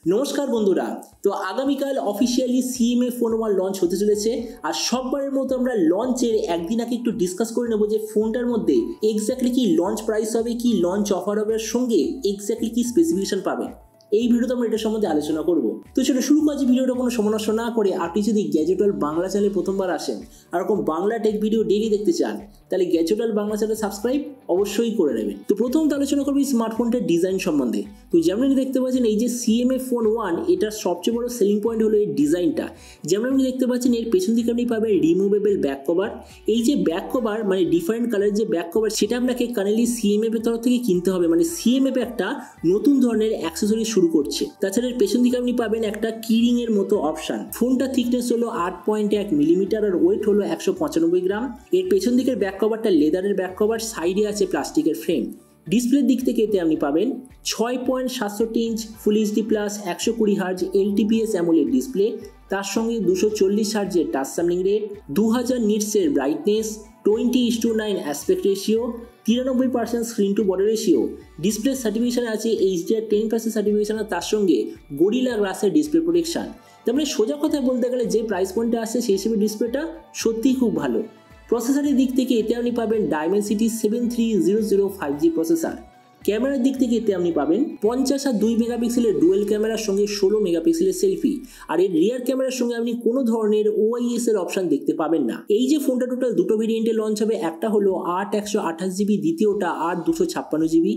নমস্কার বন্ধুরা, তো আগামীকাল অফিসিয়ালি সিএমএ ফোন 1 লঞ্চ হতে চলেছে। আর সববারের মতো আমরা লঞ্চের একদিন আগে একটু ডিসকাস করে নেব যে ফোনটার মধ্যে এক্স্যাক্টলি কি লঞ্চ প্রাইস হবে, কি লঞ্চ অফার হবে, সঙ্গে এক্স্যাক্টলি কি স্পেসিফিকেশন পাবেন। এই ভিডিওতে আমরা এটা সম্বন্ধে আলোচনা করব। তো চলো শুরু করছি ভিডিওটা কোনো সময় নষ্ট না করে। আপনি যদি গ্যাজেট ওয়ার্ল্ড বাংলা চ্যানেলে প্রথমবার আসেন আর এরকম বাংলা টেক ভিডিও ডেইলি দেখতে চান, তাহলে gadget world Bangla channel subscribe অবশ্যই করে নেবেন। তো প্রথমত আলোচনা করবো এই স্মার্টফোনটার ডিজাইন সম্বন্ধে। তো যেমন দেখতে পাচ্ছেন এই যে সিএমএ ফোন 1, এটার সবচেয়ে বড় সেলিং পয়েন্ট হলো এর ডিজাইনটা। যেমন আপনি দেখতে পাচ্ছেন এর পেছন দিকে আপনি পাবেন রিমুভেবল ব্যাক কভার। এই যে ব্যাক কভার মানে ডিফারেন্ট কালারের যে ব্যাক কভার, সেটা আপনাকে কাইন্ডলি সিএমএফ এর তরফ থেকে কিনতে হবে। মানে সিএমএফ একটা নতুন ধরনের অ্যাক্সেসরি শুরু করছে। তাছাড়া এর পেছন দিকে আপনি পাবেন একটা কিরিং এর মতো অপশন। ফোনটা থিকনেস হলো 8.1 মিলিমিটার আর ওয়েট হলো 195 গ্রাম। এর পেছন দিকের ব্যাক কভারটা লেদারের ব্যাক কভার, সাইডে আছে প্লাস্টিকের ফ্রেম। ডিসপ্লের দিক থেকে এতে আপনি পাবেন 6.67 inch full HD plus 120 hertz LTPS AMOLED display, তার সঙ্গে 240 হার্জের টাচ স্যাম্পলিং রেট, 2000 নিটসের brightness, 20:9 aspect ratio, 93% screen to body ratio. Display certification আছে HDR 10% সার্টিফিকেশন, আর তার সঙ্গে গরিলা গ্লাসের ডিসপ্লে প্রোটেকশন। তার মানে সোজা কথায় বলতে গেলে যে প্রাইস পয়েন্টে আসছে সেই হিসেবে ডিসপ্লেটা সত্যিই খুব ভালো। প্রসেসরের দিক থেকে এতে আপনি পাবেন Dimensity 7300 5G প্রসেসর। ক্যামেরার দিক থেকে এতে আপনি পাবেন 50 আর 2 মেগাপিক্সেলের ডুয়েল ক্যামেরার সঙ্গে 16 মেগাপিক্সেলের সেলফি। আর এর রিয়ার ক্যামেরার সঙ্গে আপনি কোনো ধরনের OIS এর অপশন দেখতে পাবেন না। এই যে ফোনটা টোটাল দুটো ভেরিয়েন্টে লঞ্চ হবে, একটা হলো 8/128GB, দ্বিতীয়টা 8/256GB।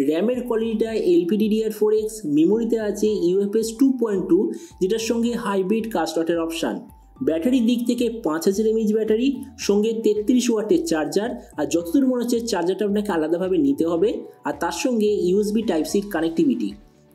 র্যামের কোয়ালিটিটা LPDDR4X, মেমোরিতে আছে UFS 2.2, যেটার সঙ্গে হাইব্রিড কাস্টওয়াটের অপশন। ব্যাটারির দিক থেকে 5000 mAh ব্যাটারি, সঙ্গে 33 ওয়াটের চার্জার। আর যতদূর মনে হচ্ছে চার্জারটা আপনাকে আলাদাভাবে নিতে হবে, আর তার সঙ্গে USB Type-C কানেক্টিভিটি।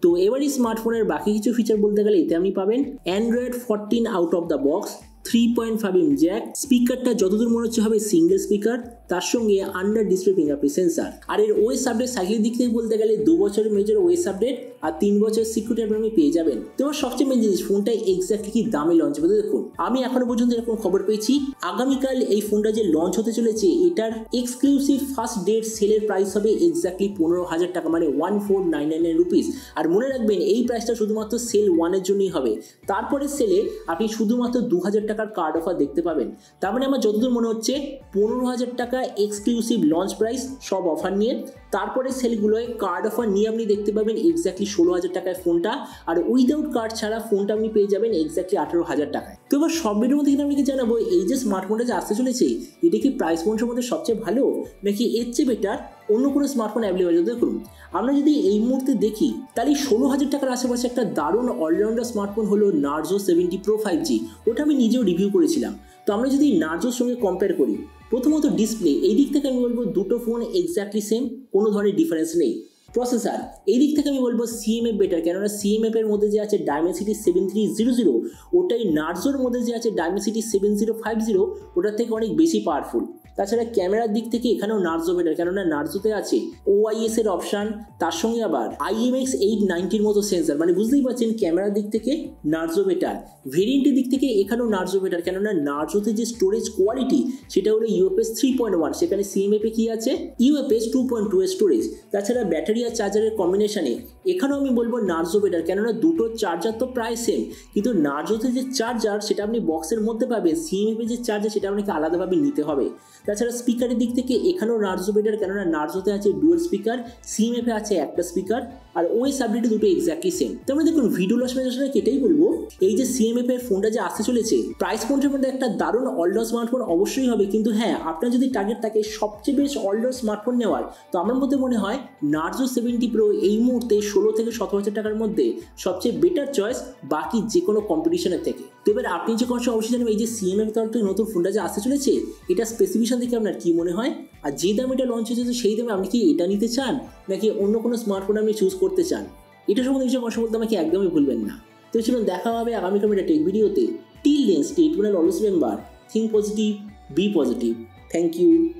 তো এবারই স্মার্টফোনের বাকি কিছু ফিচার বলতে গেলে এতে আপনি পাবেন Android 14 out of the box, 3.5 mm jack, স্পিকারটা যতদূর মনে হচ্ছে হবে সিঙ্গেল স্পিকার, তার সঙ্গে আন্ডার ডিসপ্লে ফিঙ্গারপ্রিন্ট সেন্সার। আর এর ওএস আপডেট সাইকেলের দিক থেকে বলতে গেলে 2 বছরের মেজর ওএস আপডেট আর 3 বছরের সিকিউরিটি আপনি পেয়ে যাবেন। তো সবচেয়ে মেন জিনিস, ফোনটা এক্স্যাক্টলি কি দামে লঞ্চ হবে। দেখুন, আমি এখনো পর্যন্ত এরকম খবর পেয়েছি আগামীকাল এই ফোনটা যে লঞ্চ হতে চলেছে, এটার এক্সক্লুসিভ ফার্স্ট ডেট সেলের প্রাইস হবে এক্স্যাক্টলি 15,000 টাকা, মানে 1499 রুপিস। আর মনে রাখবেন এই প্রাইসটা শুধুমাত্র সেল 1 এর জন্যই হবে। তারপরে সেলে আপনি শুধুমাত্র 2000 টাকার কার্ড অফার দেখতে পাবেন। তার মানে আমার যতদূর মনে হচ্ছে 15,000 টাকা এক্সক্লুসিভ লঞ্চ প্রাইস সব অফার নিয়ে। তারপরে সেলগুলোয় কার্ড অফার নিয়ে আপনি দেখতে পাবেন এক্স্যাক্টলি 16,000 টাকায় ফোনটা, আর উইদাউট কার্ড ছাড়া ফোনটা আপনি পেয়ে যাবেন এক্স্যাক্টলি 18,000 টাকায়। তো এবার সব ভিডিওর মধ্যে কিন্তু আপনাকে জানাবো এই যে স্মার্টফোনটা যে আসতে চলেছে, এটা কি প্রাইস পয়েন্টের মধ্যে সবচেয়ে ভালো, নাকি এর চেয়ে বেটার অন্য কোনো স্মার্টফোন অ্যাভেলেবল। দেখুন, আমরা যদি এই মুহূর্তে দেখি তাহলে 16,000 টাকার আশেপাশে একটা দারুণ অলরাউন্ডার স্মার্টফোন হলো Narzo 70 Pro 5G। ওটা আমি নিজেও রিভিউ করেছিলাম। তো আমরা যদি Narzoর সঙ্গে কম্পেয়ার করি, প্রথমত ডিসপ্লে, এই দিক থেকে আমি বলবো দুটো ফোন এক্স্যাক্টলি সেম, কোনো ধরনের ডিফারেন্স নেই। প্রসেসর, এই দিক থেকে আমি বলবো সিএমএফ বেটার, কেননা সিএমএফ এর মধ্যে যে আছে Dimensity 7300, ওটাই Narzoর মধ্যে যে আছে Dimensity 7050, ওটার থেকে অনেক বেশি পাওয়ারফুল। তাছাড়া ক্যামেরার দিক থেকে এখানেও Narzo বেটার, কেননা Narzoতে আছে OIS এর অপশান, তার সঙ্গে আবার IMX890 মতো সেন্সার। মানে বুঝতেই পারছেন ক্যামেরার দিক থেকে Narzo বেটার। ভেরিয়েন্টের দিক থেকে এখানেও Narzo বেটার, কেননা Narzoতে যে স্টোরেজ কোয়ালিটি সেটা হলো UFS 3.1, সেখানে সিএমএফ এ কি আছে UFS 2.2 এর স্টোরেজ। তাছাড়া ব্যাটারি আর চার্জারের কম্বিনেশনে এখানেও আমি বলবো Narzo বেটার, কেননা দুটো চার্জার তো প্রায় সেম, কিন্তু Narzoতে যে চার্জার সেটা আপনি বক্সের মধ্যে পাবেন, সিএমএফ এর যে চার্জার সেটা আপনাকে আলাদাভাবে নিতে হবে। তাছাড়া স্পিকারের দিক থেকে এখানেও Narzo বেটার, কেননা Narzoতে আছে ডুয়াল স্পিকার, সিএমএফ এ আছে একটা স্পিকার, আর ওএস আপডেটে দুটো এক্স্যাক্টলি সেম। তারপরে দেখুন ভিডিও লস মেজারটা কেটেই বলবো, এই যে সিএমএফ এর ফোনটা যে আসতে চলেছে, প্রাইস পয়েন্টের মধ্যে একটা দারুণ অলরাউন্ড স্মার্টফোন অবশ্যই হবে। কিন্তু হ্যাঁ, আপনার যদি টার্গেট থাকে সবচেয়ে বেশ অলরাউন্ড স্মার্টফোন নেওয়ার, তো আমার মধ্যে মনে হয় Narzo 70 Pro এই মুহূর্তে 16 থেকে 17,000 টাকার মধ্যে সবচেয়ে বেটার চয়েস বাকি যে কোনো কম্পিটিশনের থেকে। তো এবার আপনি যে কথা অবশ্যই জানবেন এই যে সিএমএফ তরফ থেকে নতুন ফোনটা যে আসতে চলেছে, এটা স্পেসিফিকেশন থেকে আপনার কি মনে হয়, আর যে দামে এটা লঞ্চ হয়েছে সেই দামে আপনি কি এটা নিতে চান, নাকি অন্য কোনো স্মার্টফোন আপনি চুজ করতে চান। এটা সম্বন্ধে কিছু কথা বলতে আমাকে একদমই ভুলবেন না। তো চলুন দেখা হবে আগামীকাল একটা টেক ভিডিওতে। Till then stay tuned, always remember, think positive, be positive. Thank you.